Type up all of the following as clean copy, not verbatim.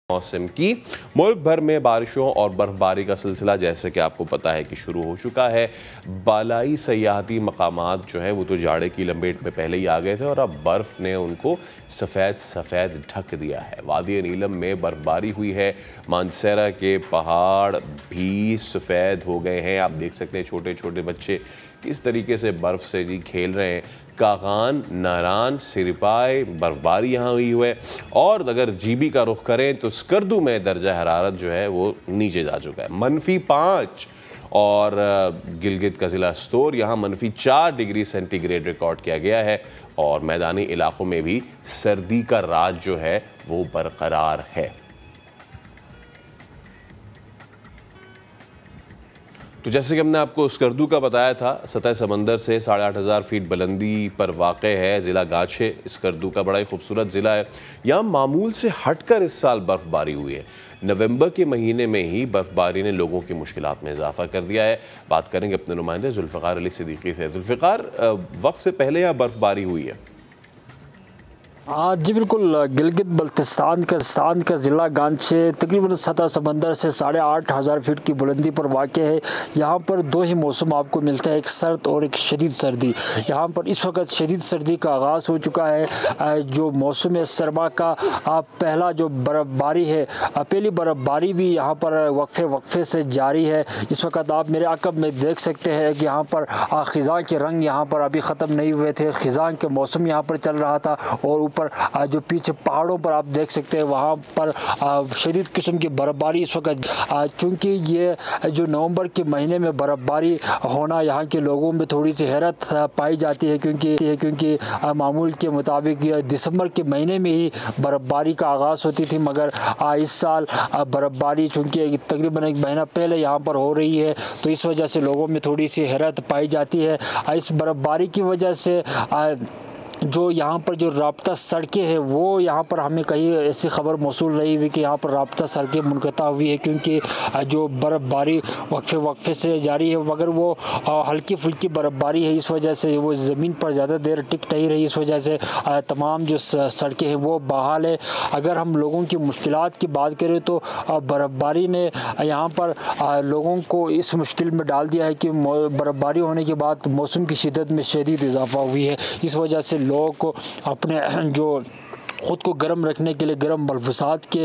मौसम की मुल्क भर में बारिशों और बर्फबारी का सिलसिला जैसे कि आपको पता है कि शुरू हो चुका है। बालाई सयाहती मकामात जो है वो तो जाड़े की लपेट में पहले ही आ गए थे और अब बर्फ़ ने उनको सफ़ेद ढक दिया है। वादी नीलम में बर्फबारी हुई है, मानसेरा के पहाड़ भी सफ़ेद हो गए हैं। आप देख सकते हैं छोटे छोटे बच्चे किस तरीके से बर्फ़ से जी खेल रहे हैं। कागान, नारान, सिरपाई बर्फबारी यहाँ हुई है। और अगर जीबी का रुख करें तो स्कर्दू में दर्जा हरारत जो है वो नीचे जा चुका है, -5। और गिलगित का ज़िला स्तोर यहाँ -4 डिग्री सेंटीग्रेड रिकॉर्ड किया गया है। और मैदानी इलाकों में भी सर्दी का राज जो है वो बरकरार है। तो जैसे कि हमने आपको स्कर्दू का बताया था, सतह समंदर से 8500 फीट बुलंदी पर वाक़ है ज़िला गाछे। स्कर्दू का बड़ा ही खूबसूरत ज़िला है। यहाँ मामूल से हटकर इस साल बर्फ़बारी हुई है। नवंबर के महीने में ही बर्फ़बारी ने लोगों की मुश्किलात में इजाफा कर दिया है। बात करेंगे अपने नुमाइंदे जुल्फ़िकार अली सिद्दीकी से। जुल्फ़िकार, वक्त से पहले यहाँ बर्फ़बारी हुई है? जी बिल्कुल, गिलगित बल्तिस्तान का ज़िला गांचे तकरीबन सतह समंदर से 8500 फीट की बुलंदी पर वाक़ है। यहाँ पर दो ही मौसम आपको मिलता है, एक सर्द और एक शदीद सर्दी। यहाँ पर इस वक्त शदीद सर्दी का आगाज़ हो चुका है। जो मौसम सरमा का पहला जो बर्फ़बारी है, पहली बर्फ़बारी भी यहाँ पर वक्फे से जारी है। इस वक्त आप मेरे अक़ब में देख सकते हैं कि यहाँ पर ख़िज़ां के रंग यहाँ पर अभी ख़त्म नहीं हुए थे। ख़िज़ां के मौसम यहाँ पर चल रहा था और जो पीछे पहाड़ों पर आप देख सकते हैं वहाँ पर शदीद किस्म की बर्फ़बारी इस वक्त, चूँकि ये जो नवंबर के महीने में बर्फ़बारी होना यहाँ के लोगों में थोड़ी सी हैरत पाई जाती है, क्योंकि मामूल के मुताबिक दिसंबर के महीने में ही बर्फ़बारी का आगाज़ होती थी, मगर इस साल बर्फ़बारी चूँकि तकरीबन एक महीना पहले यहाँ पर हो रही है, तो इस वजह से लोगों में थोड़ी सी हैरत पाई जाती है। इस बर्फ़बारी की वजह से जो यहाँ पर जो राब्ता सड़कें हैं वो यहाँ पर हमें कहीं ऐसी खबर मौसूल रही हुई कि यहाँ पर राब्ता सड़कें मुनक़ता हुई है, क्योंकि जो बर्फ़बारी वक्फे से जारी है, मगर वो हल्की फुल्की बर्फ़बारी है। इस वजह से वो ज़मीन पर ज़्यादा देर टिक नहीं रही। इस वजह से तमाम जो सड़कें हैं वो बहाल है। अगर हम लोगों की मुश्किलात की बात करें तो बर्फ़बारी ने यहाँ पर लोगों को इस मुश्किल में डाल दिया है कि बर्फ़बारी होने के बाद मौसम की शिद्दत में शदीद इजाफ़ा हुई है। इस वजह से लोगों को अपने जो ख़ुद को गर्म रखने के लिए गर्म मलबूसात के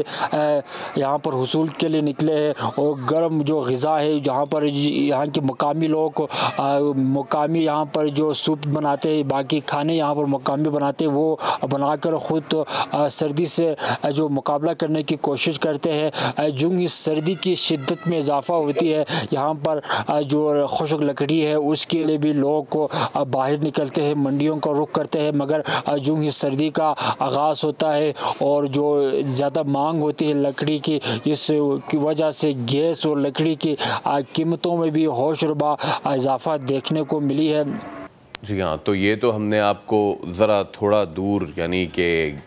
यहाँ पर हुसूल के लिए निकले हैं, और गर्म जो ग़िज़ा है जहाँ पर यहाँ के मकामी लोगों को मकामी यहाँ पर जो सूप बनाते हैं, बाकी खाने यहाँ पर मकामी बनाते हैं, वो बनाकर ख़ुद सर्दी से जो मुकाबला करने की कोशिश करते हैं। जो इस सर्दी की शिद्दत में इजाफ़ा होती है, यहाँ पर जो खुश्क लकड़ी है उसके लिए भी लोग को बाहर निकलते हैं, मंडियों का रुख करते हैं, मगर जो इस सर्दी का आगाज़ होता है और जो ज़्यादा मांग होती है लकड़ी की, इस की वजह से गैस और लकड़ी की कीमतों में भी होशरुबा इजाफा देखने को मिली है। जी हाँ, तो ये तो हमने आपको ज़रा थोड़ा दूर यानी कि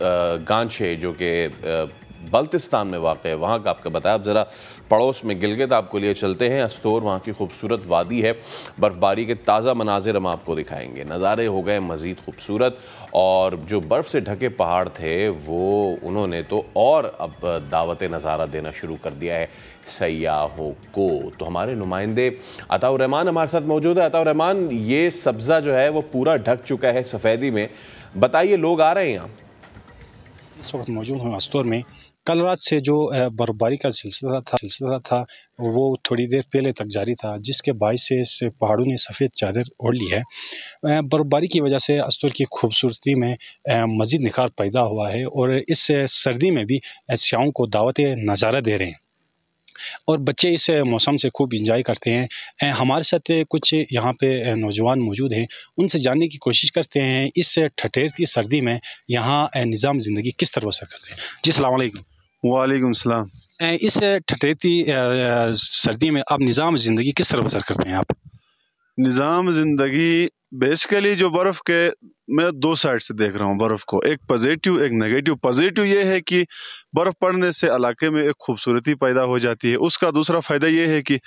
गांछे जो कि बल्तिस्तान में वाक़ है वहाँ का आपका बताया। अब ज़रा पड़ोस में गिलगित आपको लिए चलते हैं। अस्तोर वहाँ की खूबसूरत वादी है। बर्फ़बारी के ताज़ा मनाजिर हम आपको दिखाएंगे। नज़ारे हो गए मज़ीद खूबसूरत, और जो बर्फ़ से ढके पहाड़ थे वो उन्होंने तो और अब दावत नज़ारा देना शुरू कर दिया है सयाहों को। तो हमारे नुमाइंदे अताउर रहमान हमारे साथ मौजूद है। अताउर रहमान, ये सब्ज़ा जो है वो पूरा ढक चुका है सफ़ेदी में, बताइए लोग आ रहे हैं यहाँ? इस वक्त मौजूद हूँ अस्तोर में। कल रात से जो बर्फ़बारी का सिलसिला था वो थोड़ी देर पहले तक जारी था, जिसके बायस से इस पहाड़ों ने सफ़ेद चादर ओढ़ ली है। बर्फ़बारी की वजह से अस्तोर की खूबसूरती में मज़ीद निखार पैदा हुआ है, और इस सर्दी में भी स्याहों को दावत नज़ारा दे रहे हैं, और बच्चे इस मौसम से खूब इंजॉय करते हैं। हमारे साथ कुछ यहाँ पे नौजवान मौजूद हैं, उनसे जानने की कोशिश करते हैं इस ठठेरती सर्दी में यहाँ निज़ाम ज़िंदगी किस तरह बसर करते हैं। जी अस्सलाम वालेकुम। वालेकुम सलाम। इस ठठेरती सर्दी में आप निज़ाम ज़िंदगी किस तरह बसर करते हैं आप? निज़ाम ज़िंदगी बेसिकली जो बर्फ़ के, मैं दो साइड से देख रहा हूँ बर्फ़ को, एक पॉजिटिव एक नेगेटिव। पॉजिटिव ये है कि बर्फ़ पड़ने से इलाके में एक खूबसूरती पैदा हो जाती है। उसका दूसरा फ़ायदा ये है कि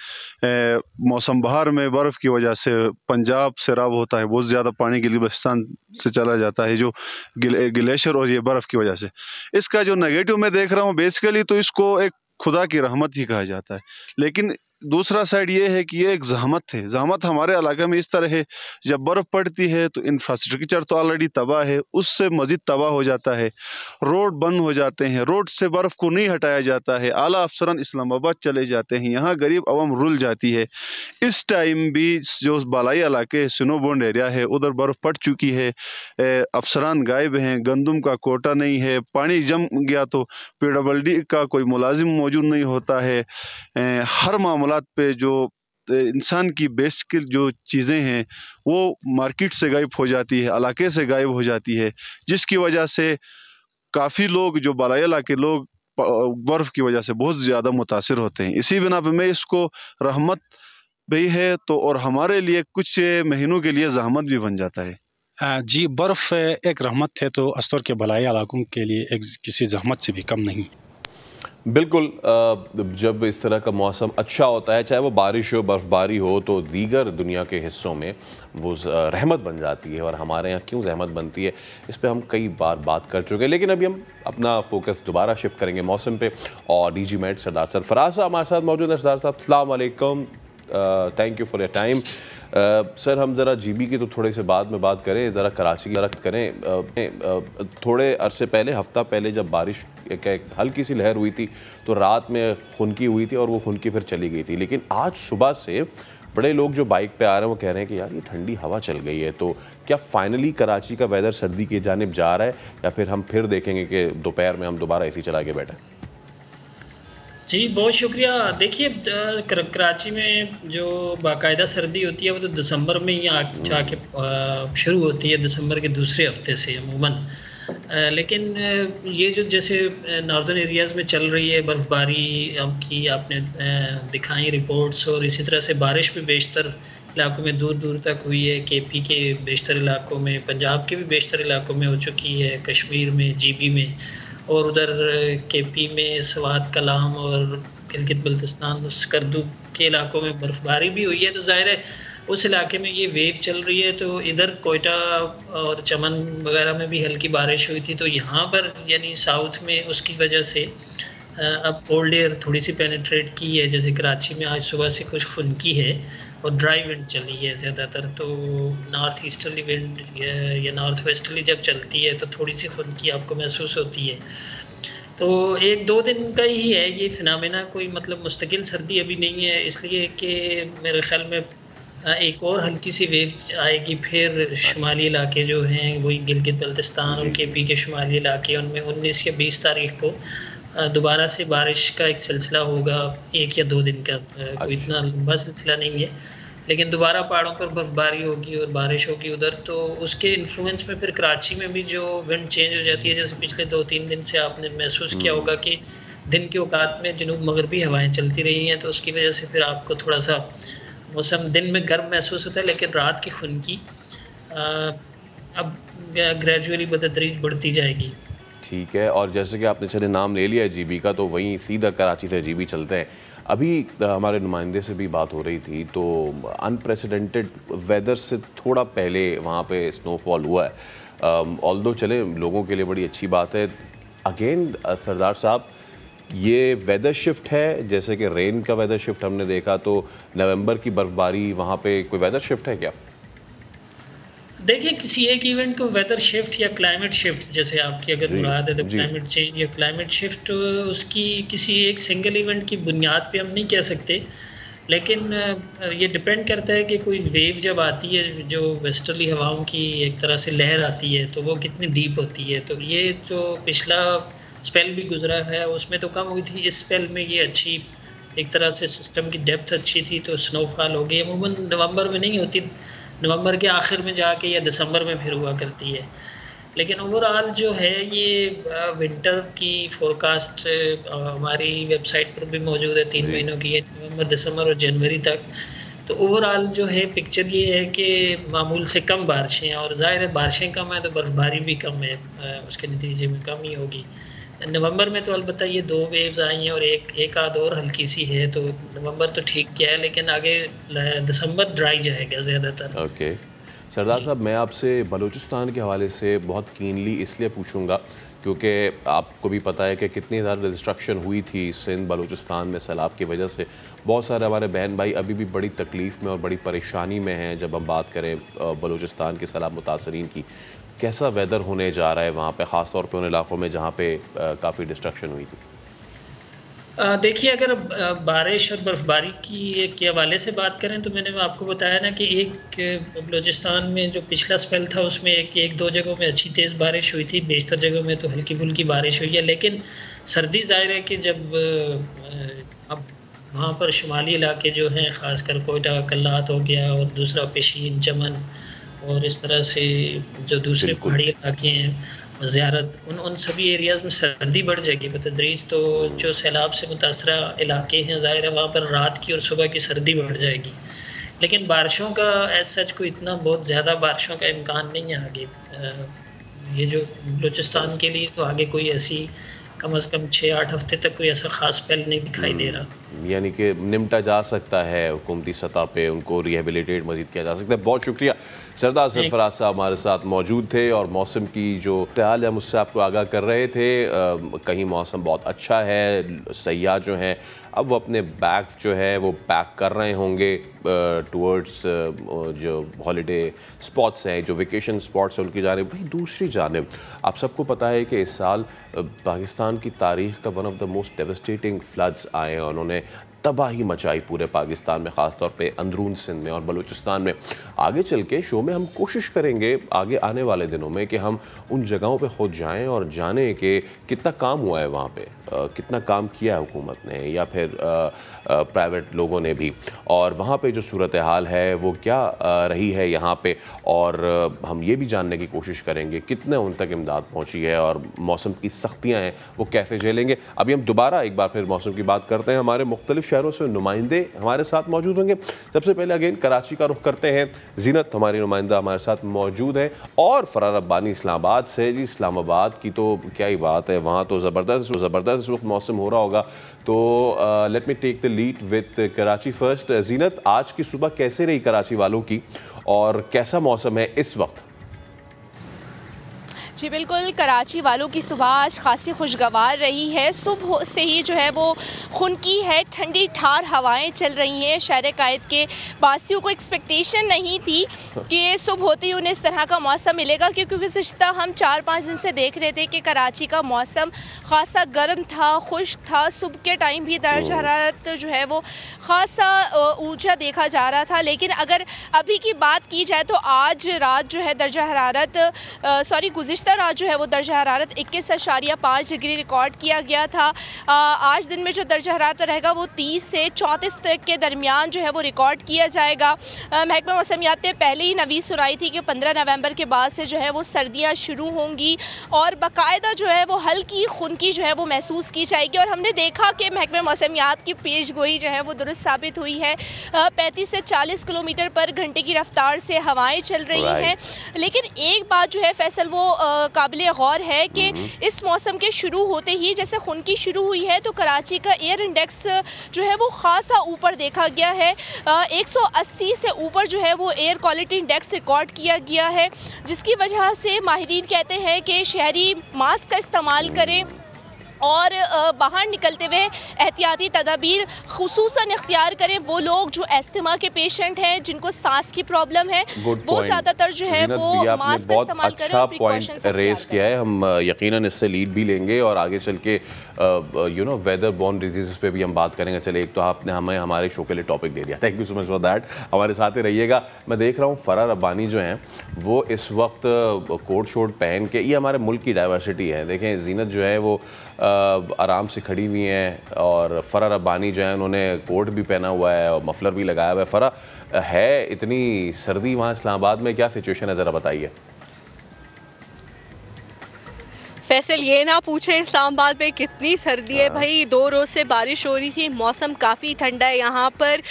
मौसम बहार में बर्फ़ की वजह से पंजाब सैराब होता है, बहुत ज़्यादा पानी गिलगिस्तान से चला जाता है जो ग्लेशियर और ये बर्फ़ की वजह से। इसका जो नेगेटिव मैं देख रहा हूँ बेसिकली, तो इसको एक खुदा की रहमत ही कहा जाता है। लेकिन दूसरा साइड ये है कि ये एक ज़हमत है। ज़हमत हमारे इलाके में इस तरह है, जब बर्फ़ पड़ती है तो इंफ्रास्ट्रक्चर तो ऑलरेडी तबाह है, उससे मज़ीद तबाह हो जाता है। रोड बंद हो जाते हैं, रोड से बर्फ़ को नहीं हटाया जाता है, आला अफसरान इस्लामाबाद चले जाते हैं, यहाँ गरीब अवाम रुल जाती है। इस टाइम भी जो बालाई इलाके स्नोबॉन्ड एरिया है उधर बर्फ़ पड़ चुकी है, अफसरान गायब हैं, गंदम का कोटा नहीं है, पानी जम गया तो PWD का कोई मुलाजिम मौजूद नहीं होता है। हर मामलात पे जो इंसान की बेसिक जो चीज़ें हैं वो मार्केट से गायब हो जाती है, इलाके से गायब हो जाती है, जिसकी वजह से काफ़ी लोग जो बालाई इलाके लोग बर्फ़ की वजह से बहुत ज़्यादा मुतासिर होते हैं। इसी बिना पे मैं इसको रहमत भी है तो, और हमारे लिए कुछ महीनों के लिए ज़हमत भी बन जाता है। जी, बर्फ़ एक रहमत है तो अस्तर के बलाई इलाकों के लिए एक किसी ज़हमत से भी कम नहीं। बिल्कुल, जब इस तरह का मौसम अच्छा होता है, चाहे वो बारिश हो, बर्फ़बारी हो, तो दीगर दुनिया के हिस्सों में वो रहमत बन जाती है। और हमारे यहाँ क्यों रहमत बनती है, इस पे हम कई बार बात कर चुके हैं। लेकिन अभी हम अपना फोकस दोबारा शिफ्ट करेंगे मौसम पे, और DG मेट सरदार सरफराज साहब हमारे साथ मौजूद है। सरदार साहब, अस्सलाम वालेकुम, thank you for your time. Sir, हम ज़रा GB की तो थोड़े से बाद में बात करें, ज़रा कराची की तरफ करें। थोड़े अरसे पहले, हफ्ता पहले, जब बारिश एक हल्की सी लहर हुई थी तो रात में खुनकी हुई थी और वो खुनकी फिर चली गई थी। लेकिन आज सुबह से बड़े लोग जो बाइक पे आ रहे हैं वो कह रहे हैं कि यार ये ठंडी हवा चल गई है। तो क्या फाइनली कराची का वेदर सर्दी की जानिब जा रहा है, या फिर हम फिर देखेंगे कि दोपहर में हम दोबारा AC चला के बैठे? जी, बहुत शुक्रिया। देखिए, कराची में जो बाकायदा सर्दी होती है वो तो दिसंबर में ही जाके शुरू होती है, दिसंबर के दूसरे हफ्ते से अमूमन। लेकिन ये जो जैसे नॉर्दर्न एरियाज़ में चल रही है बर्फ़बारी की, आपने दिखाई रिपोर्ट्स, और इसी तरह से बारिश भी बेशतर इलाकों में दूर दूर तक हुई है। KP के बेशतर इलाकों में, पंजाब के भी बेशतर इलाकों में हो चुकी है, कश्मीर में, GB में, और उधर KP में स्वात कलाम और गिलगित बल्तिस्तान स्कर्दू के इलाकों में बर्फ़बारी भी हुई है। तो ज़ाहिर है उस इलाके में ये वेव चल रही है। तो इधर कोयटा और चमन वगैरह में भी हल्की बारिश हुई थी। तो यहाँ पर यानी साउथ में उसकी वजह से अब कोल्ड एयर थोड़ी सी पेनिट्रेट की है। जैसे कराची में आज सुबह से कुछ खुनकी है और ड्राई विंड चली है ज़्यादातर। तो नॉर्थ ईस्टर्ली विंड या नॉर्थ वेस्टर्ली जब चलती है तो थोड़ी सी खुनकी आपको महसूस होती है। तो 1-2 दिन का ही है ये फिनोमेना, कोई मतलब मुस्तकिल सर्दी अभी नहीं है, इसलिए कि मेरे ख्याल में एक और हल्की सी वेव आएगी। फिर शुमाली इलाके जो हैं वही गिलगित बल्तिस्तान और KP के शुमाली इलाके, उनमें 19 या 20 तारीख को दोबारा से बारिश का एक सिलसिला होगा, 1 या 2 दिन का। कोई इतना लंबा सिलसिला नहीं है, लेकिन दोबारा पहाड़ों पर बर्फबारी होगी और बारिश होगी उधर। तो उसके इन्फ्लुएंस में फिर कराची में भी जो विंड चेंज हो जाती है, जैसे पिछले 2-3 दिन से आपने महसूस किया होगा कि दिन के औकात में जनूब मगरबी हवाएं चलती रही हैं। तो उसकी वजह से फिर आपको थोड़ा सा मौसम दिन में गर्म महसूस होता है, लेकिन रात की खुनकी अब ग्रेजुअली बतदरीज बढ़ती जाएगी। ठीक है, और जैसे कि आपने चले नाम ले लिया GB का, तो वहीं सीधा कराची से GB चलते हैं। अभी हमारे नुमाइंदे से भी बात हो रही थी, तो अनप्रेसिडेंटेड वेदर से थोड़ा पहले वहाँ पे स्नोफॉल हुआ है। ऑल्दो चले लोगों के लिए बड़ी अच्छी बात है। अगेन सरदार साहब, ये वेदर शिफ्ट है, जैसे कि रेन का वेदर शिफ्ट हमने देखा, तो नवंबर की बर्फबारी, वहाँ पे कोई वेदर शिफ्ट है क्या? देखिए, किसी एक इवेंट को वेदर शिफ्ट या क्लाइमेट शिफ्ट, जैसे आपकी अगर मुराद है तो क्लाइमेट चेंज या क्लाइमेट शिफ्ट, उसकी किसी एक सिंगल इवेंट की बुनियाद पे हम नहीं कह सकते। लेकिन ये डिपेंड करता है कि कोई वेव जब आती है, जो वेस्टर्ली हवाओं की एक तरह से लहर आती है, तो वो कितनी डीप होती है। तो ये जो पिछला स्पेल भी गुजरा है उसमें तो कम हुई थी, इस स्पेल में ये अच्छी एक तरह से सिस्टम की डेप्थ अच्छी थी, तो स्नोफॉल हो गई। अमूमन नवंबर में नहीं होती, नवंबर के आखिर में जाके या दिसंबर में फिर हुआ करती है। लेकिन ओवरऑल जो है ये विंटर की फोरकास्ट हमारी वेबसाइट पर भी मौजूद है, 3 महीनों की है, नवंबर, दिसंबर और जनवरी तक। तो ओवरऑल जो है पिक्चर ये है कि मामूल से कम बारिशें हैं, और ज़ाहिर है बारिशें कम है तो बर्फ़बारी भी कम है, उसके नतीजे में कम ही होगी। नवंबर में तो अलबत्ता ये 2 वेव्स आई हैं और एक आध और हल्की सी है, तो नवंबर तो ठीक किया है, लेकिन आगे दिसंबर ड्राई जाएगा ज़्यादातर। ओके सरदार साहब, मैं आपसे बलूचिस्तान के हवाले से बहुत कीनली इसलिए पूछूंगा क्योंकि आपको भी पता है कि कितनी ज़्यादा डिस्ट्रक्शन हुई थी सिंध बलूचिस्तान में सैलाब की वजह से। बहुत सारे हमारे बहन भाई अभी भी बड़ी तकलीफ़ में और बड़ी परेशानी में हैं। जब हम बात करें बलूचिस्तान के सैलाब मुतासरीन की, कैसा वेदर होने जा रहा है वहाँ पे, ख़ास तौर पे उन इलाक़ों में जहाँ पे काफ़ी डिस्ट्रक्शन हुई थी? देखिए, अगर बारिश और बर्फ़बारी के हवाले से बात करें तो मैंने आपको बताया ना कि एक बलूचिस्तान में जो पिछला स्पेल था उसमें एक दो जगहों में अच्छी तेज़ बारिश हुई थी, बेशतर जगहों में तो हल्की फुल्की बारिश हुई है। लेकिन सर्दी ज़ाहिर है कि जब अब वहाँ पर शुमाली इलाके जो हैं, ख़ासकर कोयटा कल्लात हो गया और दूसरा पेशीन चमन और इस तरह से जो दूसरे पहाड़ी इलाके हैं ज़ियारत, उन सभी एरियाज़ में सर्दी बढ़ जाएगी बतदरीज। तो जो सैलाब से मुतासरा इलाके हैं ज़ाहिर है वहाँ पर रात की और सुबह की सर्दी बढ़ जाएगी। लेकिन बारिशों का एज सच कोई इतना बहुत ज़्यादा बारिशों का इम्कान नहीं है आगे। ये जो बलूचिस्तान के लिए तो आगे कोई ऐसी कम से कम 6-8 हफ्ते तक कोई ऐसा ख़ास स्पेल नहीं दिखाई दे रहा। यानी कि निमटा जा सकता है हुकूमती सतह पे, उनको रिहेबिलिटेट मज़ीद किया जा सकता है। बहुत शुक्रिया सरदार सरफराज साहब हमारे साथ मौजूद थे और मौसम की जो हाल है मुझसे आपको आगाह कर रहे थे। कहीं मौसम बहुत अच्छा है, सयाह जो हैं अब वो अपने बैग जो है वो पैक कर रहे होंगे टूवर्ड्स जो हॉलीडे स्पॉट्स हैं, जो वेकेशन स्पॉट्स हैं उनकी जानिब। वहीं दूसरी जानिब आप सबको पता है कि इस साल पाकिस्तान की तारीख़ का one of the most devastating floods आए हैं। उन्होंने तबाही मचाई पूरे पाकिस्तान में, ख़ास तौर पे अंदरून सिंध में और बलूचिस्तान में। आगे चल के शो में हम कोशिश करेंगे आगे आने वाले दिनों में कि हम उन जगहों पे खुद जाएं और जानें कि कितना काम हुआ है वहाँ पे, कितना काम किया है हुकूमत ने या फिर प्राइवेट लोगों ने भी, और वहाँ पे जो सूरत हाल है वो क्या रही है यहाँ पे। और हम ये भी जानने की कोशिश करेंगे कितने उन तक इमदाद पहुँची है और मौसम की सख्तियाँ हैं वो कैसे झेलेंगे। अभी हम दोबारा एक बार फिर मौसम की बात करते हैं। हमारे मुख्तलिफ शहरों से नुमाइंदे हमारे साथ मौजूद होंगे। सबसे पहले अगेन कराची का रुख करते हैं। जीनत हमारी नुमाइंदा हमारे साथ मौजूद है और फरार रब्बानी इस्लामाबाद से। जी इस्लामाबाद की तो क्या ही बात है, वहाँ तो ज़बरदस्त इस वक्त मौसम हो रहा होगा। तो let me take the lead with Karachi first. Zeenat, आज की सुबह कैसे रही कराची वालों की और कैसा मौसम है इस वक्त? जी बिल्कुल, कराची वालों की सुबह आज खासी खुशगवार रही है। सुबह से ही जो है वो खुनकी है, ठंडी ठार हवाएं चल रही हैं। शहर कायद के वासियों को एक्सपेक्टेशन नहीं थी कि सुबह होते ही उन्हें इस तरह का मौसम मिलेगा, क्योंकि गुज़िश्ता हम 4-5 दिन से देख रहे थे कि कराची का मौसम खासा गर्म था, खुश्क था। सुबह के टाइम भी दर्ज हरारत जो है वो खासा ऊंचा देखा जा रहा था। लेकिन अगर अभी की बात की जाए तो आज रात जो है दर्जा हरारत गुज़िश्ता रात जो है वो दर्जा हरारत 21.5 डिग्री रिकॉर्ड किया गया था। आज दिन में जो दर्जा हरारत रहेगा वो 30 से 34 तक के दरमियान जो है वो रिकॉर्ड किया जाएगा। महकमा मौसमियात ने पहले ही नवीस सुनाई थी कि 15 नवंबर के बाद से जो है वो सर्दियाँ शुरू होंगी और बाकायदा जो है वो हल्की खुनकी जो है वो महसूस की जाएगी। और हमने देखा कि महकमा मौसमियात की पेशगोई जो है वो दुरुस्त साबित हुई है। 35 से 40 किलोमीटर पर घंटे की रफ्तार से हवाएं चल रही हैं। लेकिन एक बात जो है फैसल वो काबिल गौर है कि इस मौसम के शुरू होते ही जैसे खुनकी शुरू हुई है तो कराची का एयर इंडेक्स जो है वो खासा ऊपर देखा गया है। 180 से ऊपर जो है वो एयर क्वालिटी इंडेक्स रिकॉर्ड किया गया है, जिसकी वजह से माहिरीन कहते हैं कि शहरी मास्क का इस्तेमाल करें और बाहर निकलते हुए एहतियाती तदाबीर खुसूसन इख्तियार करें। वो लोग जो अस्थमा के पेशेंट हैं, जिनको सांस की प्रॉब्लम है, वो ज़्यादातर जो है वो मास्क का इस्तेमाल करें। अच्छा पॉइंट रेस किया है, हम यकीनन इससे लीड भी लेंगे और आगे चल के वेदर बॉर्न डिजीज़ पे भी हम बात करेंगे। चले, एक तो आपने हमें हमारे शो के लिए टॉपिक दे दिया, thank you so much for that. हमारे साथ ही रहिएगा। मैं देख रहा हूँ फरार रब्बानी जो हैं वो इस वक्त कोट शोट पहन के, ये हमारे मुल्क की डाइवर्सिटी है। देखें जीनत जो है वो आराम से खड़ी हुई हैं और फ़रा रब्बानी जो है उन्होंने कोट भी पहना हुआ है और मफलर भी लगाया हुआ है। फ़रा, है इतनी सर्दी वहाँ इस्लामाबाद में, क्या सिचुएशन है ज़रा बताइए। फैसल ये ना पूछे इस्लामाबाद में कितनी सर्दी है भाई, 2 रोज से बारिश हो रही थी, मौसम काफ़ी ठंडा है यहाँ पर,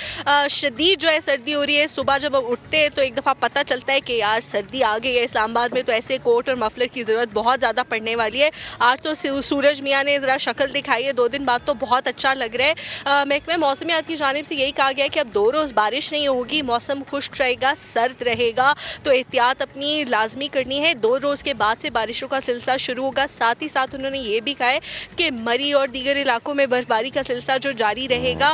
शदीद जो है सर्दी हो रही है। सुबह जब हम उठते हैं तो एक दफ़ा पता चलता है कि यार सर्दी आ गई है इस्लामाबाद में, तो ऐसे कोट और मफलर की ज़रूरत बहुत ज़्यादा पड़ने वाली है। आज तो सूरज मियाँ ने ज़रा शक्ल दिखाई है, 2 दिन बाद तो बहुत अच्छा लग रहा है। महकमा मौसमियात की जानिब से यही कहा गया है कि अब 2 रोज़ बारिश नहीं होगी, मौसम खुश्क रहेगा, सर्द रहेगा, तो एहतियात अपनी लाजमी करनी है। 2 रोज़ के बाद से बारिशों का सिलसिला शुरू होगा। साथ ही साथ उन्होंने ये भी कहा है कि मरी और दीगर इलाकों में बर्फबारी का सिलसिला जो जारी रहेगा।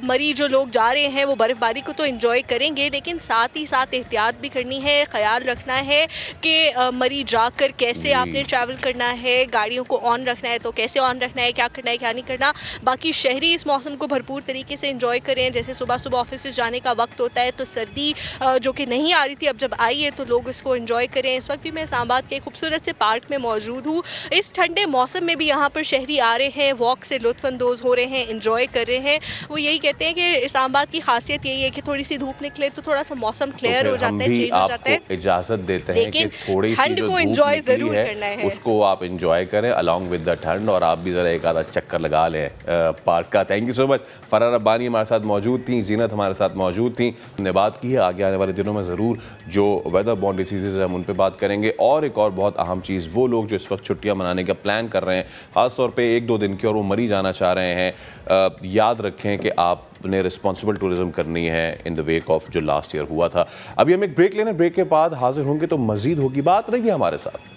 मरी जो लोग जा रहे हैं वो बर्फबारी को तो एंजॉय करेंगे, लेकिन साथ ही साथ एहतियात भी करनी है, ख्याल रखना है कि मरी जाकर कैसे आपने ट्रैवल करना है, गाड़ियों को ऑन रखना है तो कैसे ऑन रखना है, क्या करना है क्या नहीं करना। बाकी शहरी इस मौसम को भरपूर तरीके से एंजॉय करें। जैसे सुबह सुबह ऑफिस जाने का वक्त होता है तो सर्दी जो कि नहीं आ रही थी अब जब आई है तो लोग इसको एंजॉय करें। इस वक्त भी मैं इस्लामाबाद के खूबसूरत से पार्क में मौजूद हूँ। इस ठंडे मौसम में भी यहाँ पर शहरी आ रहे हैं, वॉक से लुत्फानंदोज हो रहे हैं, एंजॉय कर रहे हैं। वो यही कहते हैं कि इस्लामाबाद की खासियत यही है कि थोड़ी सी धूप निकले तो थोड़ा सा मौसम क्लियर हो जाता है, चेंज हो जाता है। इजाजत देते हैं कि थोड़ी सी जो धूप निकली है उसको आप एंजॉय करें अलॉन्ग विद द ठंड, और आप भी जरा एक आधा चक्कर लगा लें पार्क का। Thank you so much. Farah Rabbani हमारे साथ मौजूद थी, जीनत हमारे साथ मौजूद थी। हमने बात की है, आगे आने वाले दिनों में ज़रूर जो वेदर बॉर्न डिसीजेज है हम उन पर बात करेंगे। और एक और बहुत अहम चीज़, वो लोग जो इस वक्त छुट्टियां मनाने का प्लान कर रहे हैं ख़ासतौर पे 1-2 दिन की और वो मरी जाना चाह रहे हैं, याद रखें कि आपने रिस्पॉन्सिबल टूरिज्म करनी है इन द वेक ऑफ जो लास्ट ईयर हुआ था। अभी हम एक ब्रेक लेना, ब्रेक के बाद हाजिर होंगे तो मज़ीद होगी बात। रहिए हमारे साथ।